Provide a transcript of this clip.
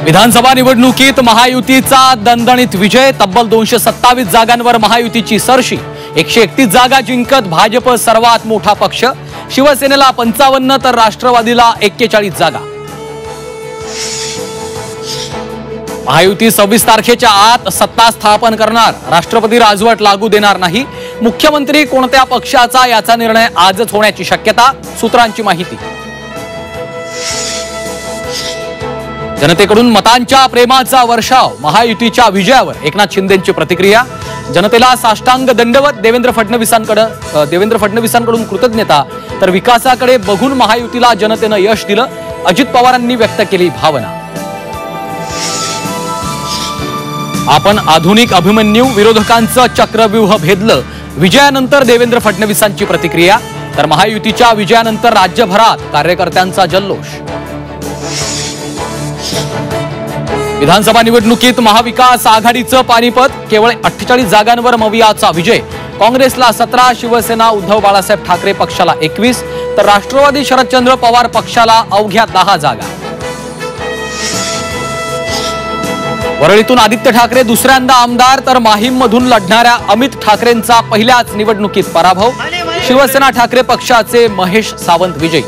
विधानसभा निवडणुकीत महायुतीचा दणदणीत विजय। तब्बल 227 जागांवर महायुतीची सरशी। 131 जागा जिंकत भाजप सर्वात मोठा पक्ष। शिवसेनेला 55 तर राष्ट्रवादीला 41 जागा। महायुती 26 तारखेच्या आत सत्ता स्थापन करणार। राष्ट्रपती राजवट लागू देणार नाही। मुख्यमंत्री कोणत्या पक्षाचा याचा निर्णय आजच होण्याची शक्यता। सूत्रांची माहिती। जनतेकडून मतांच्या प्रेमाचा वर्षाव। महायुतीच्या विजयावर एकनाथ शिंदेंची प्रतिक्रिया। जनतेला साष्टांग दंडवत। देवेंद्र फडणवीसांकडून कृतज्ञता। तर विकासाकडे बघून महायुतीला जनतेने यश दिलं। अजित पवारांनी व्यक्त केली भावना। आपण आधुनिक अभिमन्यू। विरोधकांचं चक्रव्यूह भेदलं। विजयानंतर देवेंद्र फडणवीसांची प्रतिक्रिया। तर महायुतीच्या विजयानंतर राज्यभरात कार्यकर्त्यांचा जल्लोष। विधानसभा निवडणुकीत महाविकास आघाडीचं पानिपत। केवळ 48 जागांवर मवियाचा विजय। काँग्रेसला 17, शिवसेना उद्धव बाळासाहेब ठाकरे पक्षाला 21 तर राष्ट्रवादी शरदचंद्र पवार पक्षाला अवघ्या 10 जागा। वरळीतून आदित्य ठाकरे दुसऱ्यांदा आमदार तर माहीममधून लढणाऱ्या अमित ठाकरेंचा पहिल्याच निवडणुकीत पराभव। शिवसेना ठाकरे पक्षाचे महेश सावंत विजयी।